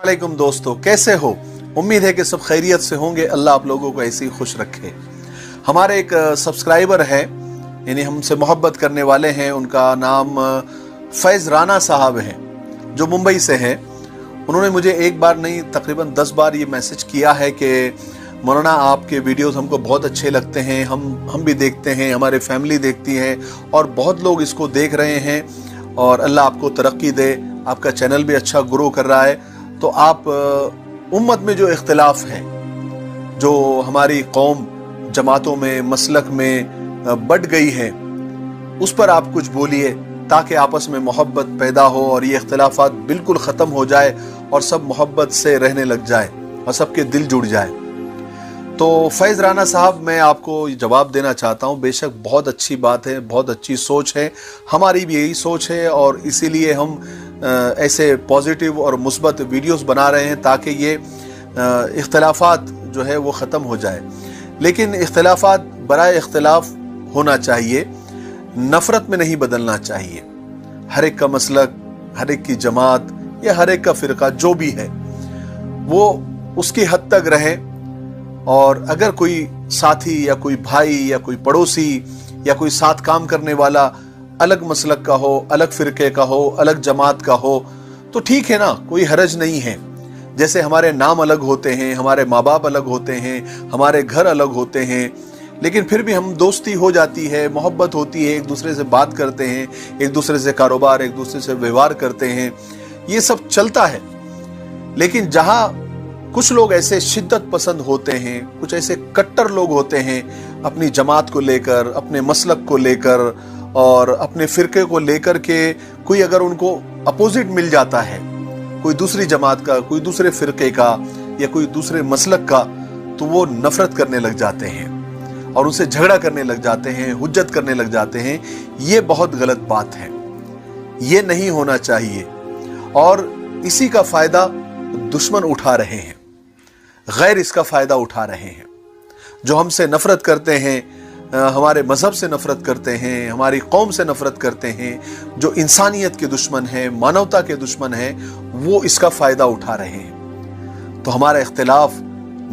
वालेकुम दोस्तों, कैसे हो? उम्मीद है कि सब खैरियत से होंगे। अल्लाह आप लोगों को ऐसे ही खुश रखे। हमारे एक सब्सक्राइबर है, यानी हमसे मोहब्बत करने वाले हैं, उनका नाम फैज़ राना साहब है, जो मुंबई से हैं। उन्होंने मुझे एक बार नहीं तकरीबन 10 बार ये मैसेज किया है कि मौलाना आपके वीडियोस हमको बहुत अच्छे लगते हैं, हम भी देखते हैं, हमारी फैमिली देखती है और बहुत लोग इसको देख रहे हैं और अल्लाह आपको तरक्की दे, आपका चैनल भी अच्छा ग्रो कर रहा है। तो आप उम्मत में जो इख्तिलाफ है, जो हमारी कौम जमातों में मसलक में बढ़ गई है, उस पर आप कुछ बोलिए ताकि आपस में मोहब्बत पैदा हो और ये इख्तिलाफात बिल्कुल ख़त्म हो जाए और सब मोहब्बत से रहने लग जाए और सबके दिल जुड़ जाए। तो फैज़ राना साहब, मैं आपको जवाब देना चाहता हूँ। बेशक बहुत अच्छी बात है, बहुत अच्छी सोच है, हमारी भी यही सोच है और इसीलिए हम ऐसे पॉजिटिव और मुस्बत वीडियोस बना रहे हैं ताकि ये इख्तिलाफात जो है वो ख़त्म हो जाए। लेकिन इख्तिलाफात बराए इख्तिलाफ होना चाहिए, नफ़रत में नहीं बदलना चाहिए। हर एक का मसलक, हर एक की जमात या हर एक का फ़िरका जो भी है वो उसकी हद तक रहे। और अगर कोई साथी या कोई भाई या कोई पड़ोसी या कोई साथ काम करने वाला अलग मसलक का हो, अलग फ़िरके का हो, अलग जमात का हो, तो ठीक है ना, कोई हरज नहीं है। जैसे हमारे नाम अलग होते हैं, हमारे माँ बाप अलग होते हैं, हमारे घर अलग होते हैं, लेकिन फिर भी हम दोस्ती हो जाती है, मोहब्बत होती है, एक दूसरे से बात करते हैं, एक दूसरे से कारोबार, एक दूसरे से व्यवहार करते हैं, ये सब चलता है। लेकिन जहाँ कुछ लोग ऐसे शिद्दत पसंद होते हैं, कुछ ऐसे कट्टर लोग होते हैं अपनी जमात को लेकर, अपने मसलक को लेकर और अपने फ़िरके को लेकर के, कोई अगर उनको अपोजिट मिल जाता है, कोई दूसरी जमात का, कोई दूसरे फ़िरके का या कोई दूसरे मसलक का, तो वो नफ़रत करने लग जाते हैं और उनसे झगड़ा करने लग जाते हैं, हुज्जत करने लग जाते हैं। ये बहुत गलत बात है, ये नहीं होना चाहिए। और इसी का फ़ायदा दुश्मन उठा रहे हैं, गैर इसका फ़ायदा उठा रहे हैं। जो हमसे नफ़रत करते हैं, हमारे मज़हब से नफ़रत करते हैं, हमारी कौम से नफ़रत करते हैं, जो इंसानियत के दुश्मन हैं, मानवता के दुश्मन हैं, वो इसका फ़ायदा उठा रहे हैं। तो हमारा इख्तिलाफ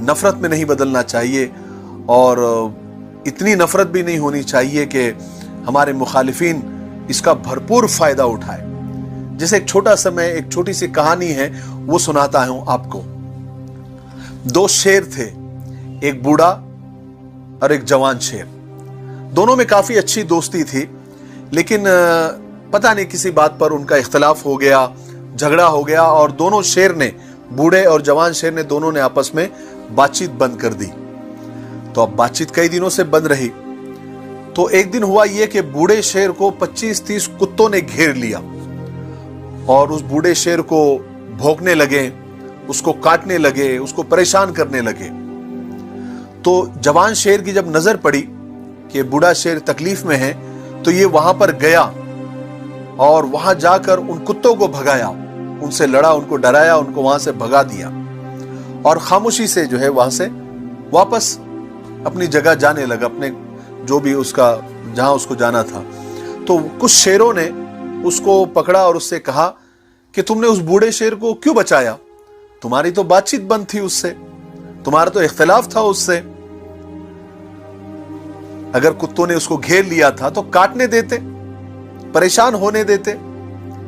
नफ़रत में नहीं बदलना चाहिए और इतनी नफ़रत भी नहीं होनी चाहिए कि हमारे मुखालिफिन इसका भरपूर फ़ायदा उठाए। जैसे एक छोटा सा, मैं एक छोटी सी कहानी है वो सुनाता हूँ आपको। 2 शेर थे, एक बूढ़ा और एक जवान शेर। दोनों में काफ़ी अच्छी दोस्ती थी, लेकिन पता नहीं किसी बात पर उनका इख्तिलाफ हो गया, झगड़ा हो गया और दोनों शेर ने, बूढ़े और जवान शेर ने, दोनों ने आपस में बातचीत बंद कर दी। तो अब बातचीत कई दिनों से बंद रही। तो एक दिन हुआ ये कि बूढ़े शेर को 25-30 कुत्तों ने घेर लिया और उस बूढ़े शेर को भौंकने लगे, उसको काटने लगे, उसको परेशान करने लगे। तो जवान शेर की जब नजर पड़ी कि बूढ़ा शेर तकलीफ में है, तो ये वहां पर गया और वहां जाकर उन कुत्तों को भगाया, उनसे लड़ा, उनको डराया, उनको वहां से भगा दिया और खामोशी से जो है वहां से वापस अपनी जगह जाने लगा, अपने जो भी उसका, जहां उसको जाना था। तो कुछ शेरों ने उसको पकड़ा और उससे कहा कि तुमने उस बूढ़े शेर को क्यों बचाया? तुम्हारी तो बातचीत बंद थी उससे, तुम्हारा तो इख्तिलाफ था उससे। अगर कुत्तों ने उसको घेर लिया था तो काटने देते, परेशान होने देते,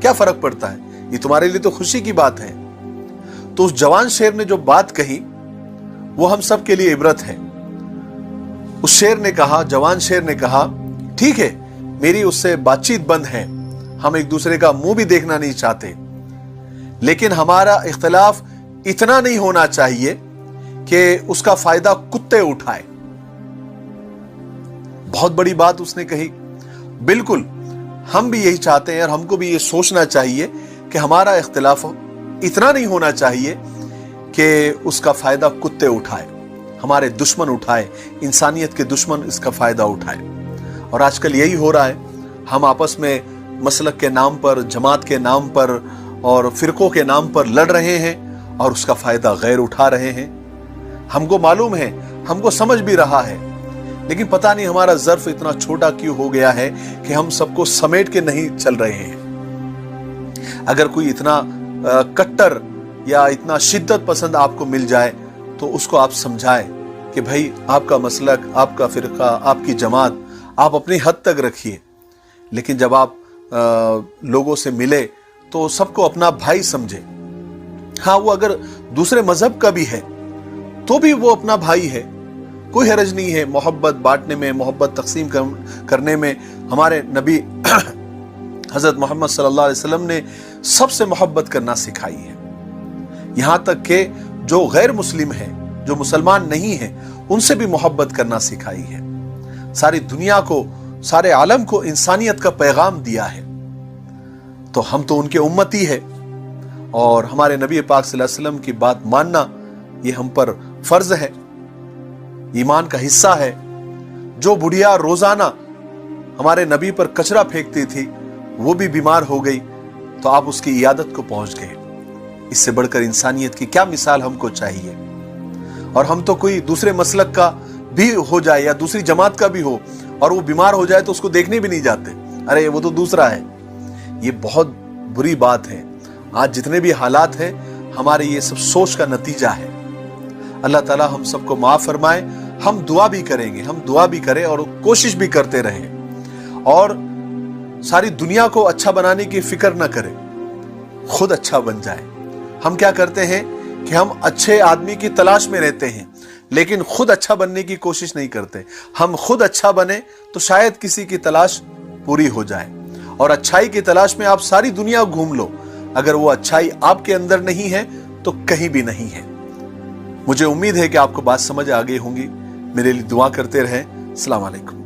क्या फर्क पड़ता है? ये तुम्हारे लिए तो खुशी की बात है। तो उस जवान शेर ने जो बात कही वो हम सब के लिए इबरत है। उस शेर ने कहा, जवान शेर ने कहा, ठीक है, मेरी उससे बातचीत बंद है, हम एक दूसरे का मुंह भी देखना नहीं चाहते, लेकिन हमारा इख्तिलाफ इतना नहीं होना चाहिए कि उसका फायदा कुत्ते उठाए। बहुत बड़ी बात उसने कही। बिल्कुल हम भी यही चाहते हैं और हमको भी ये सोचना चाहिए कि हमारा इख्तिलाफ इतना नहीं होना चाहिए कि उसका फायदा कुत्ते उठाए, हमारे दुश्मन उठाए, इंसानियत के दुश्मन इसका फायदा उठाए। और आजकल यही हो रहा है, हम आपस में मसलक के नाम पर, जमात के नाम पर और फिरकों के नाम पर लड़ रहे हैं और उसका फायदा गैर उठा रहे हैं। हमको मालूम है, हमको समझ भी रहा है, लेकिन पता नहीं हमारा ज़र्फ इतना छोटा क्यों हो गया है कि हम सबको समेट के नहीं चल रहे हैं। अगर कोई इतना कट्टर या इतना शिद्दत पसंद आपको मिल जाए तो उसको आप समझाएं कि भाई आपका मसलक, आपका फिरका, आपकी जमात आप अपनी हद तक रखिए, लेकिन जब आप लोगों से मिले तो सबको अपना भाई समझे। हाँ, वो अगर दूसरे मजहब का भी है तो भी वो अपना भाई है, कोई हरज नहीं है। मोहब्बत बांटने में, मोहब्बत तकसीम करने में हमारे नबी हजरत मोहम्मद सल्लल्लाहु अलैहि वसल्लम ने सबसे मोहब्बत करना सिखाई है। यहां तक कि जो गैर मुस्लिम है, जो मुसलमान नहीं है, उनसे भी मोहब्बत करना सिखाई है। सारी दुनिया को, सारे आलम को इंसानियत का पैगाम दिया है। तो हम तो उनके उम्मती है और हमारे नबी पाक सल्लल्लाहु अलैहि वसल्लम की बात मानना ये हम पर फर्ज है, ईमान का हिस्सा है। जो बुढ़िया रोजाना हमारे नबी पर कचरा फेंकती थी, वो भी बीमार हो गई तो आप उसकी इयादत को पहुंच गए। इससे बढ़कर इंसानियत की क्या मिसाल हमको चाहिए। और हम तो कोई दूसरे मसलक का भी हो जाए या दूसरी जमात का भी हो और वो बीमार हो जाए तो उसको देखने भी नहीं जाते, अरे वो तो दूसरा है। ये बहुत बुरी बात है। आज जितने भी हालात हैं, हमारे ये सब सोच का नतीजा है। अल्लाह ताला हम सबको माफ फरमाए। हम दुआ भी करेंगे, हम दुआ भी करें और कोशिश भी करते रहें और सारी दुनिया को अच्छा बनाने की फिक्र न करें, खुद अच्छा बन जाए। हम क्या करते हैं कि हम अच्छे आदमी की तलाश में रहते हैं लेकिन खुद अच्छा बनने की कोशिश नहीं करते। हम खुद अच्छा बने तो शायद किसी की तलाश पूरी हो जाए। और अच्छाई की तलाश में आप सारी दुनिया घूम लो, अगर वो अच्छाई आपके अंदर नहीं है तो कहीं भी नहीं है। मुझे उम्मीद है कि आपको बात समझ आ गई होंगी। मेरे लिए दुआ करते रहें। अस्सलाम वालेकुम।